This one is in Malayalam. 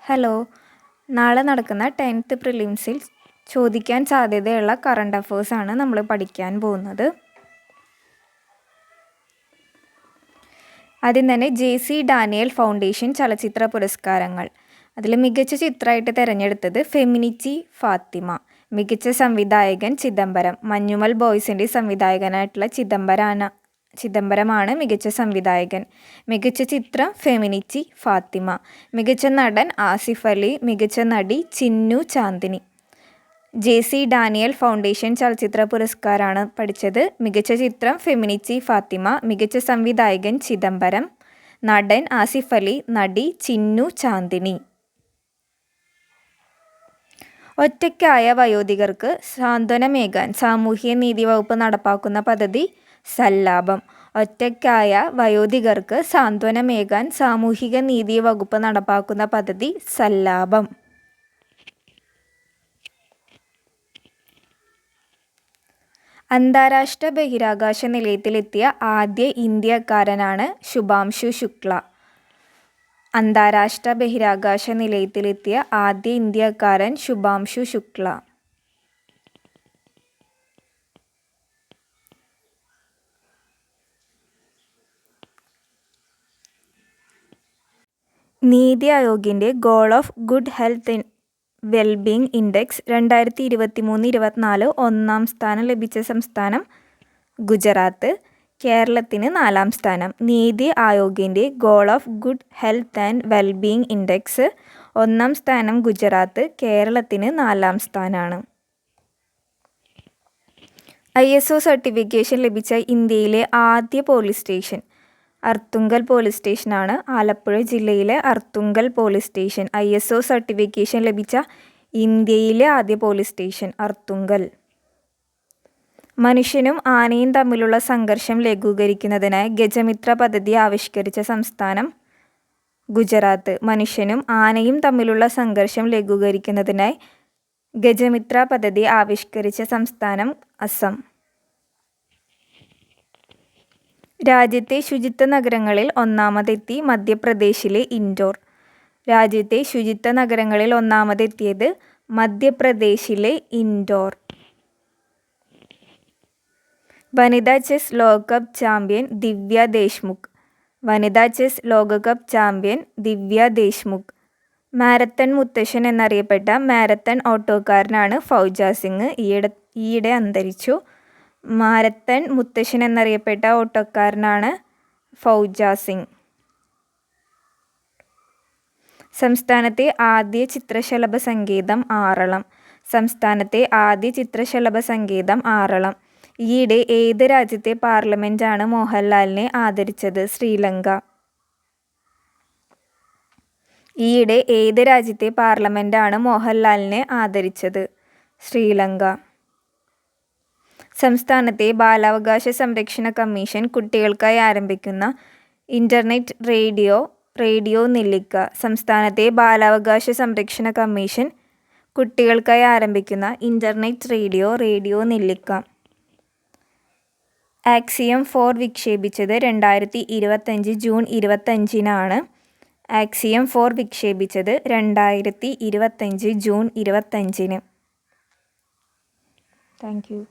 ഹലോ, നാളെ നടക്കുന്ന 10th പ്രിലിംസിൽ ചോദിക്കാൻ സാധ്യതയുള്ള കറണ്ട് അഫേഴ്സാണ് നമ്മൾ പഠിക്കാൻ പോകുന്നത്. ആദ്യം തന്നെ JC ഡാനിയൽ ഫൗണ്ടേഷൻ ചലച്ചിത്ര പുരസ്കാരങ്ങൾ. അതിൽ മികച്ച ചിത്രമായിട്ട് തിരഞ്ഞെടുത്തത് ഫെമിനിച്ചി ഫാത്തിമ. മികച്ച സംവിധായകൻ ചിദംബരം. മഞ്ഞുമൽ ബോയ്സിൻ്റെ സംവിധായകനായിട്ടുള്ള ചിദംബരമാണ് മികച്ച സംവിധായകൻ. മികച്ച ചിത്രം ഫെമിനിച്ചി ഫാത്തിമ. മികച്ച നടൻ ആസിഫ് അലി. മികച്ച നടി ചിന്നു ചാന്ദിനി. JC ഡാനിയൽ ഫൗണ്ടേഷൻ ചലച്ചിത്ര പുരസ്കാരമാണ് പഠിച്ചത്. മികച്ച ചിത്രം ഫെമിനിച്ചി ഫാത്തിമ. മികച്ച സംവിധായകൻ ചിദംബരം. നടൻ ആസിഫ് അലി. നടി ചിന്നു ചാന്ദിനി. ഒറ്റയ്ക്കായ വയോധികർക്ക് സാന്ത്വനമേകാൻ സാമൂഹ്യ നീതി വകുപ്പ് നടപ്പാക്കുന്ന പദ്ധതി സല്ലാപം. ഒറ്റയ്ക്കായ വയോധികർക്ക് സാന്ത്വനമേകാൻ സാമൂഹിക നീതി വകുപ്പ് നടപ്പാക്കുന്ന പദ്ധതി സല്ലാപം. അന്താരാഷ്ട്ര ബഹിരാകാശ നിലയത്തിലെത്തിയ ആദ്യ ഇന്ത്യക്കാരനാണ് ശുഭാംശു ശുക്ല. അന്താരാഷ്ട്ര ബഹിരാകാശ നിലയത്തിലെത്തിയ ആദ്യ ഇന്ത്യക്കാരൻ ശുഭാംശു ശുക്ല. നീതി ആയോഗിൻ്റെ goal of good health wellbeing index 2023-24 ഒന്നാം സ്ഥാനം ലഭിച്ച സംസ്ഥാനം ഗുജറാത്ത്. കേരളത്തിന് 4-ാം സ്ഥാനം. നീതി ആയോഗിൻ്റെ goal of good health and wellbeing index 1-ാം സ്ഥാനം ഗുജറാത്ത്. കേരളത്തിന് 4-ാം സ്ഥാനമാണ്. ISO സർട്ടിഫിക്കേഷൻ ലഭിച്ച ഇന്ത്യയിലെ ആദ്യ പോലീസ് സ്റ്റേഷൻ അർത്തുങ്കൽ പോലീസ് സ്റ്റേഷനാണ്. ആലപ്പുഴ ജില്ലയിലെ Arthunkal police station. ISO certification ലഭിച്ച ഇന്ത്യയിലെ ആദ്യ പോലീസ് സ്റ്റേഷൻ അർത്തുങ്കൽ. മനുഷ്യനും ആനയും തമ്മിലുള്ള സംഘർഷം ലഘൂകരിക്കുന്നതിനായി ഗജമിത്ര പദ്ധതി ആവിഷ്കരിച്ച സംസ്ഥാനം ഗുജറാത്ത്. മനുഷ്യനും ആനയും തമ്മിലുള്ള സംഘർഷം ലഘൂകരിക്കുന്നതിനായി ഗജമിത്ര പദ്ധതി ആവിഷ്കരിച്ച സംസ്ഥാനം അസം. രാജ്യത്തെ ശുചിത്വ നഗരങ്ങളിൽ ഒന്നാമതെത്തി മധ്യപ്രദേശിലെ ഇൻഡോർ. രാജ്യത്തെ ശുചിത്വ നഗരങ്ങളിൽ ഒന്നാമതെത്തിയത് മധ്യപ്രദേശിലെ ഇൻഡോർ. വനിതാ ചെസ് ലോകകപ്പ് ചാമ്പ്യൻ ദിവ്യ ദേശ്മുഖ്. വനിതാ ചെസ് ലോകകപ്പ് ചാമ്പ്യൻ ദിവ്യ ദേശ്മുഖ്. മാരത്തൺ മുത്തശ്ശൻ എന്നറിയപ്പെട്ട മാരത്തൺ ഓട്ടോക്കാരനാണ് ഫൗജ സിംഗ്. ഈയിടെ അന്തരിച്ചു. മാരത്തൺ മുത്തശ്ശൻ എന്നറിയപ്പെട്ട ഓട്ടോക്കാരനാണ് ഫൗജ സിംഗ്. സംസ്ഥാനത്തെ ആദ്യ ചിത്രശലഭ സങ്കേതം ആറളം. സംസ്ഥാനത്തെ ആദ്യ ചിത്രശലഭ സങ്കേതം ആറളം. ഈയിടെ ഏത് രാജ്യത്തെ പാർലമെൻറ്റാണ് മോഹൻലാലിനെ ആദരിച്ചത്? ശ്രീലങ്ക. ഈയിടെ ഏത് രാജ്യത്തെ പാർലമെൻറ്റാണ് മോഹൻലാലിനെ ആദരിച്ചത്? ശ്രീലങ്ക. സംസ്ഥാനത്തെ ബാലാവകാശ സംരക്ഷണ കമ്മീഷൻ കുട്ടികൾക്കായി ആരംഭിക്കുന്ന ഇൻ്റർനെറ്റ് റേഡിയോ നെല്ലിക്ക. സംസ്ഥാനത്തെ ബാലാവകാശ സംരക്ഷണ കമ്മീഷൻ കുട്ടികൾക്കായി ആരംഭിക്കുന്ന ഇൻ്റർനെറ്റ് റേഡിയോ നെല്ലിക്ക. ആക്സിയം 4 വിക്ഷേപിച്ചത് 2025 ജൂൺ 25-നാണ്. ആക്സിയം 4 വിക്ഷേപിച്ചത് 2025 ജൂൺ 25-ന്. Thank U.